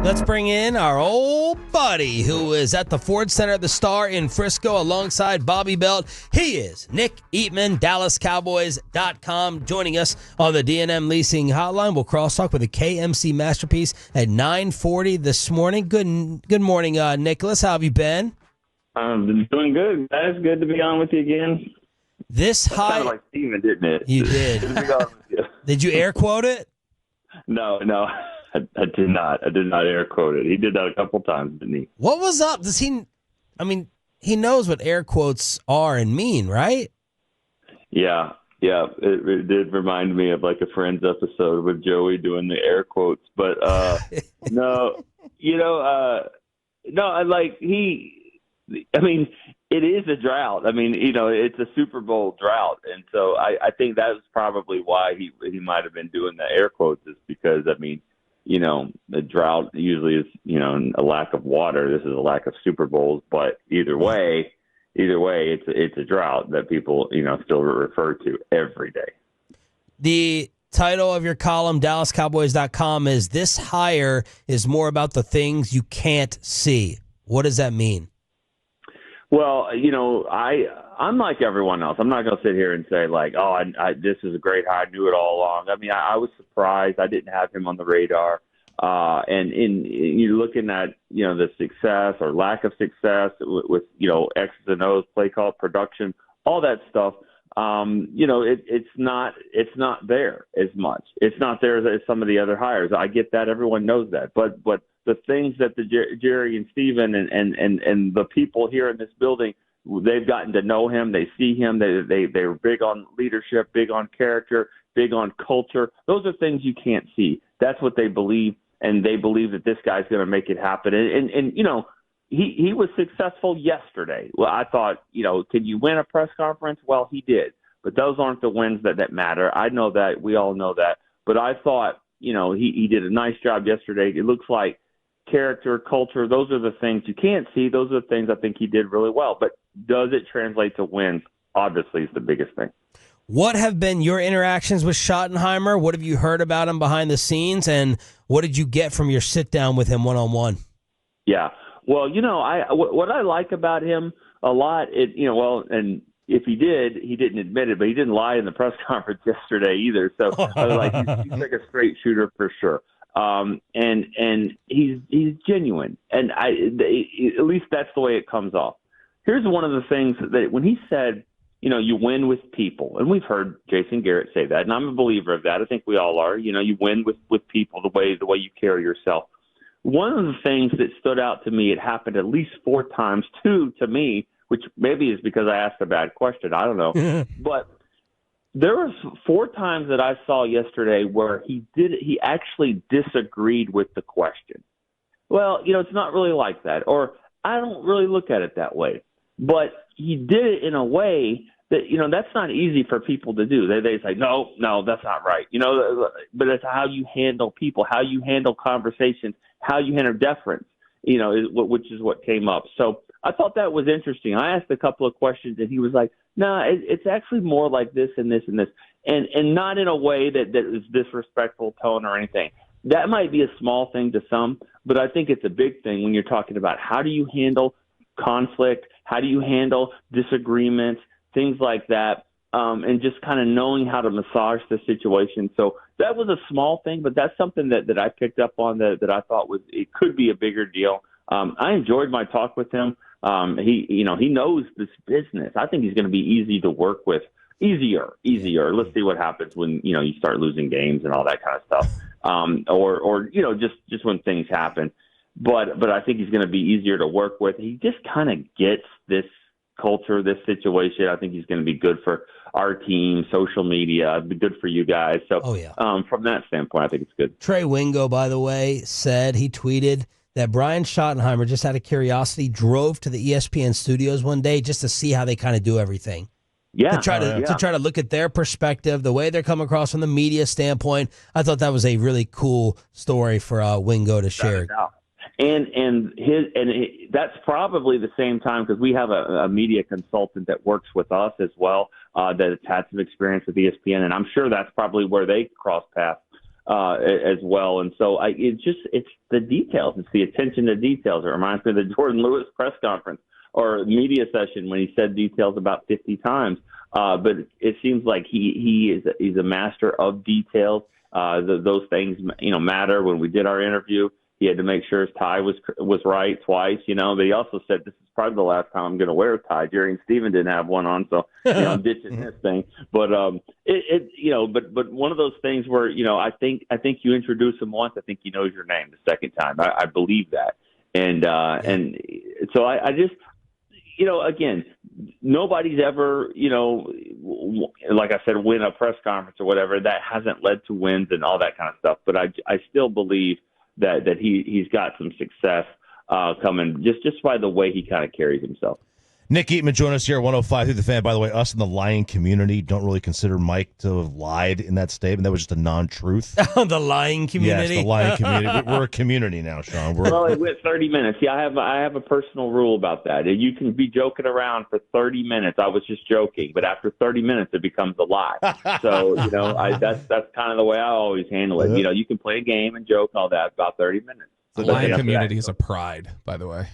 Let's bring in our old buddy who is at the Ford Center at the Star in Frisco alongside Bobby Belt. He is Nick Eatman, DallasCowboys.com, joining us on the D&M Leasing Hotline. We'll crosstalk with a KMC Masterpiece at 9:40 this morning. Good morning, Nicholas. How have you been? I'm doing good, guys. Good to be on with you again. That sounded like Steven, didn't it? You did. Good to be on with you. Did you air quote it? No. I did not. I did not air quote it. He did that a couple times, didn't he? What was up? He knows what air quotes are and mean, right? Yeah. It did remind me of like a Friends episode with Joey doing the air quotes. But it is a drought. It's a Super Bowl drought. And so I think that's probably why he might have been doing the air quotes, is because, the drought usually is, a lack of water. This is a lack of Super Bowls. But either way, it's a drought that people, still refer to every day. The title of your column, DallasCowboys.com, is "This hire is more about the things you can't see." What does that mean? Well, I'm like everyone else. I'm not going to sit here and say like, "Oh, this is a great hire. I knew it all along." I was surprised. I didn't have him on the radar. And you're looking at the success or lack of success with X's and O's, play call, production, all that stuff. It's not there as much. It's not there as some of the other hires. I get that. Everyone knows that. But the things that the Jerry and Steven and the people here in this building, they've gotten to know him. They see him. They're big on leadership, big on character, big on culture. Those are things you can't see. That's what they believe, and they believe that this guy's going to make it happen. And he was successful yesterday. Well, I thought, can you win a press conference? Well, he did. But those aren't the wins that matter. I know that. We all know that. But I thought, he did a nice job yesterday. It looks like character, culture, those are the things you can't see. Those are the things I think he did really well. But does it translate to wins? Obviously, is the biggest thing. What have been your interactions with Schottenheimer? What have you heard about him behind the scenes? And what did you get from your sit-down with him one-on-one? Yeah. Well, what I like about him a lot, and if he didn't admit it, but he didn't lie in the press conference yesterday either. So I was like, he's like a straight shooter for sure. And he's genuine. And at least that's the way it comes off. Here's one of the things that when he said, you win with people, and we've heard Jason Garrett say that, and I'm a believer of that. I think we all are. You win with people the way you carry yourself. One of the things that stood out to me, it happened at least 4 times, 2 to me, which maybe is because I asked a bad question. I don't know. But there was 4 times that I saw yesterday where he actually disagreed with the question. Well, it's not really like that, or I don't really look at it that way. But he did it in a way that, that's not easy for people to do. They say, no, that's not right. But it's how you handle people, how you handle conversations, how you handle deference, which is what came up. So I thought that was interesting. I asked a couple of questions, and he was like, no, it's actually more like this and this and this, and not in a way that is disrespectful tone or anything. That might be a small thing to some, but I think it's a big thing when you're talking about how do you handle conflict, how do you handle disagreements, things like that, and just kind of knowing how to massage the situation. So that was a small thing, but that's something that I picked up on that I thought it could be a bigger deal. I enjoyed my talk with him. He knows this business. I think he's going to be easy to work with. Easier. Let's see what happens when, you start losing games and all that kind of stuff. Or just when things happen. But I think he's going to be easier to work with. He just kind of gets this culture, this situation. I think he's going to be good for our team, social media, be good for you guys. So from that standpoint, I think it's good. Trey Wingo, by the way, he tweeted that Brian Schottenheimer, just out of curiosity, drove to the ESPN studios one day just to see how they kind of do everything. Yeah. To try to look at their perspective, the way they're coming across from the media standpoint. I thought that was a really cool story for Wingo to share. And that's probably the same time, because we have a media consultant that works with us as well that has had some experience with ESPN, and I'm sure that's probably where they cross paths. as well. And so it's the details. It's the attention to details. It reminds me of the Jordan Lewis press conference or media session when he said details about 50 times. But it seems like he's a master of details. Those things, matter. When we did our interview, he had to make sure his tie was right twice, But he also said, this is probably the last time I'm going to wear a tie. Jerry and Steven didn't have one on, so I'm ditching this thing. But but one of those things where I think you introduce him once, I think he knows your name the second time. I believe that, and so I just again, nobody's ever like I said, win a press conference or whatever. That hasn't led to wins and all that kind of stuff. But I still believe that he's got some success coming just by the way he kind of carries himself. Nick Eatman join us here at 105 through the Fan. By the way, us in the lying community don't really consider Mike to have lied in that statement. That was just a non-truth. The lying community? Yes, the lying community. We're a community now, Sean. Well, it went 30 minutes. Yeah, I have a personal rule about that. You can be joking around for 30 minutes. I was just joking. But after 30 minutes, it becomes a lie. So, that's kind of the way I always handle it. You can play a game and joke all that about 30 minutes. The lying community is a pride, by the way.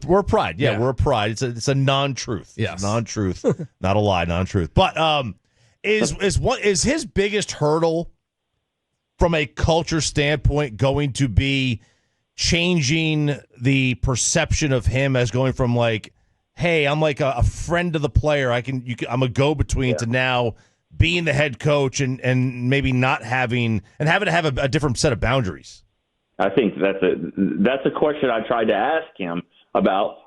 We're a pride. Yeah, we're a pride. It's a non-truth. Yes. It's non-truth. Not a lie, non-truth. But is his biggest hurdle from a culture standpoint going to be changing the perception of him as going from like, hey, I'm like a friend of the player. I'm a go-between to now being the head coach and maybe not having to have a different set of boundaries? I think that's a question I tried to ask him about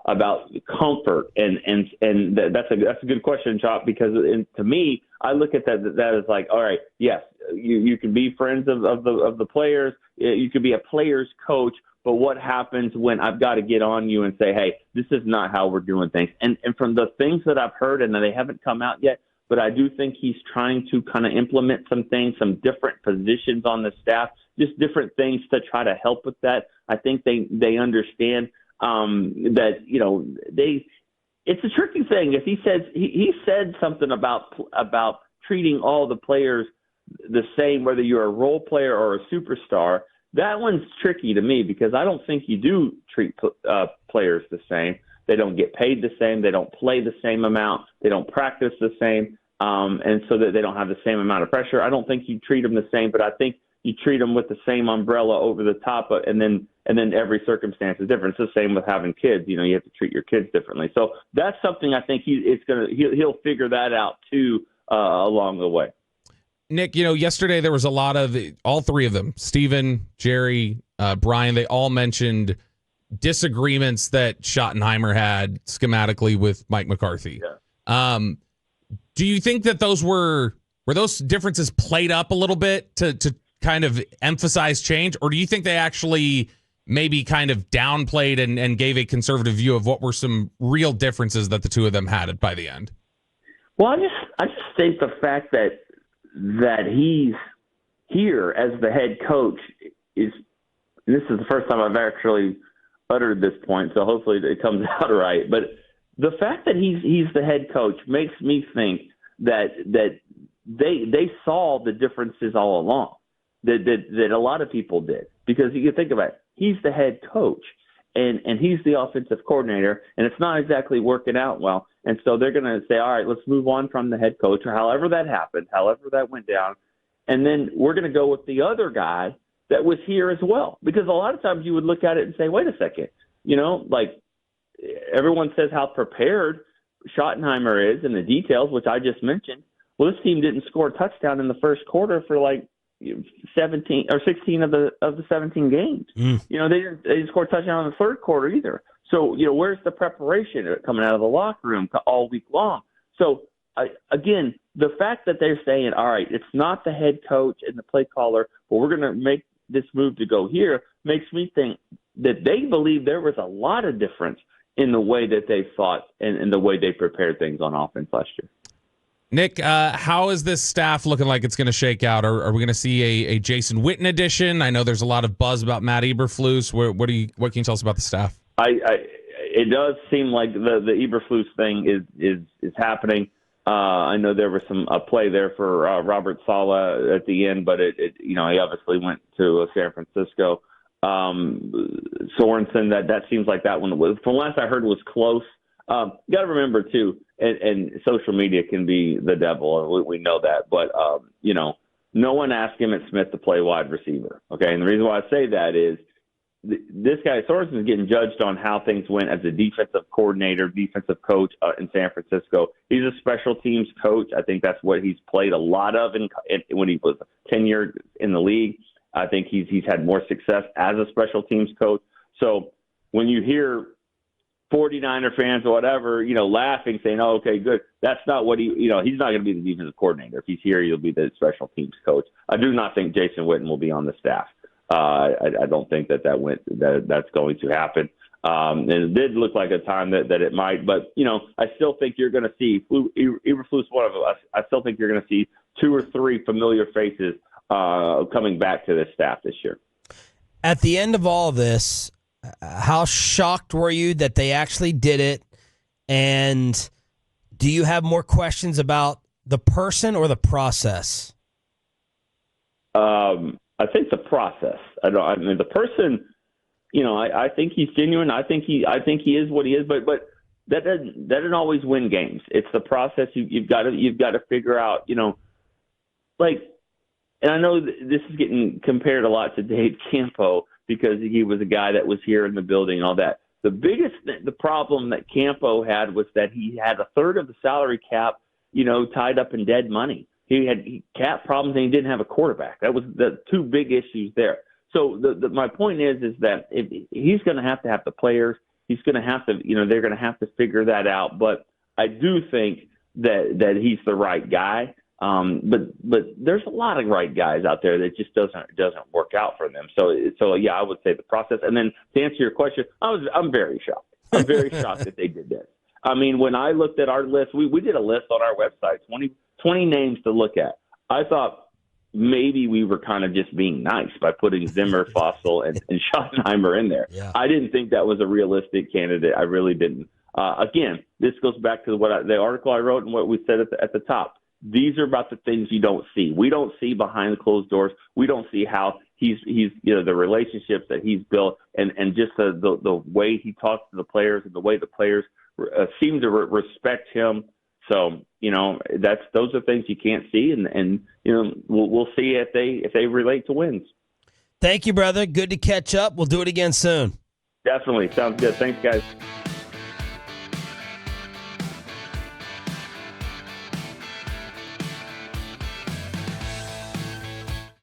comfort, and that's a good question, Chop, because to me, I look at that as like, all right, yes, you can be friends of the players, you could be a player's coach, but what happens when I've got to get on you and say, hey, this is not how we're doing things? And from the things that I've heard, and they haven't come out yet, but I do think he's trying to kind of implement some things, some different positions on the staff, just different things to try to help with that. I think they understand that it's a tricky thing. If he said something about treating all the players the same, whether you're a role player or a superstar, that one's tricky to me because I don't think you do treat players the same. They don't get paid the same. They don't play the same amount. They don't practice the same, and so that they don't have the same amount of pressure. I don't think you treat them the same, but I think you treat them with the same umbrella over the top, and then every circumstance is different. It's the same with having kids. You have to treat your kids differently. So that's something I think he'll figure that out too along the way. Nick, yesterday there was a lot of all three of them, Steven, Jerry, Brian. They all mentioned disagreements that Schottenheimer had schematically with Mike McCarthy. Yeah. Do you think that those were those differences played up a little bit to kind of emphasize change, or do you think they actually maybe kind of downplayed and gave a conservative view of what were some real differences that the two of them had by the end? Well, I just think the fact that he's here as the head coach is, and this is the first time I've actually uttered this point, so hopefully it comes out right. But the fact that he's the head coach makes me think that they saw the differences all along. That a lot of people did, because you can think about it, he's the head coach and he's the offensive coordinator, and it's not exactly working out well. And so they're going to say, all right, let's move on from the head coach, or however that happened, however that went down, and then we're going to go with the other guy that was here as well. Because a lot of times you would look at it and say, wait a second, like everyone says how prepared Schottenheimer is in the details, which I just mentioned. Well, this team didn't score a touchdown in the first quarter for like 17 or 16 of the 17 games. They didn't score a touchdown in the third quarter either. So, where's the preparation coming out of the locker room all week long? So, again, the fact that they're saying, all right, it's not the head coach and the play caller, but we're going to make this move to go here, makes me think that they believe there was a lot of difference in the way that they thought and the way they prepared things on offense last year. Nick, how is this staff looking like it's going to shake out? Are we going to see a Jason Witten edition? I know there's a lot of buzz about Matt Eberflus. What can you tell us about the staff? It does seem like the Eberflus thing is happening. I know there was a play there for Robert Saleh at the end, but he obviously went to San Francisco. Sorensen, that seems like that one was, from last I heard, was close. You got to remember too, and social media can be the devil, and we know that. But no one asked Emmitt Smith to play wide receiver. Okay, and the reason why I say that is this guy Sorensen is getting judged on how things went as a defensive coordinator, defensive coach in San Francisco. He's a special teams coach. I think that's what he's played a lot of when he was tenured in the league. I think he's had more success as a special teams coach. So when you hear 49er fans or whatever, laughing, saying, "Oh, okay, good," that's not what he's not going to be the defensive coordinator. If he's here, he'll be the special teams coach. I do not think Jason Witten will be on the staff. I don't think that's going to happen. And it did look like a time that it might, but I still think you're going to see Eberflus, one of us. I still think you're going to see 2 or 3 familiar faces coming back to this staff this year. At the end of all this, how shocked were you that they actually did it? And do you have more questions about the person or the process? I think the process. The person. I think he's genuine. I think he is what he is. But that doesn't always win games. It's the process. You've got to figure out. And I know this is getting compared a lot to Dave Campo because he was a guy that was here in the building and all that. The problem that Campo had was that he had a third of the salary cap, tied up in dead money. He had cap problems and he didn't have a quarterback. That was the 2 big issues there. So my point is that if he's going to have the players, he's going to have to, they're going to have to figure that out. But I do think that he's the right guy. But there's a lot of right guys out there that just doesn't work out for them. So yeah, I would say the process. And then to answer your question, I'm very shocked. I'm very shocked that they did this. I mean, when I looked at our list, we did a list on our website, 20 names to look at. I thought maybe we were kind of just being nice by putting Zimmer, Fossil, and Schottenheimer in there. Yeah. I didn't think that was a realistic candidate. I really didn't. Again, this goes back to the article I wrote and what we said at the top. These are about the things you don't see. We don't see behind the closed doors. We don't see how he's the relationships that he's built and just the way he talks to the players and the way the players seem to respect him. So those are things you can't see, and we'll see if they relate to wins. Thank you, brother. Good to catch up. We'll do it again soon. Definitely. Sounds good. Thanks, guys.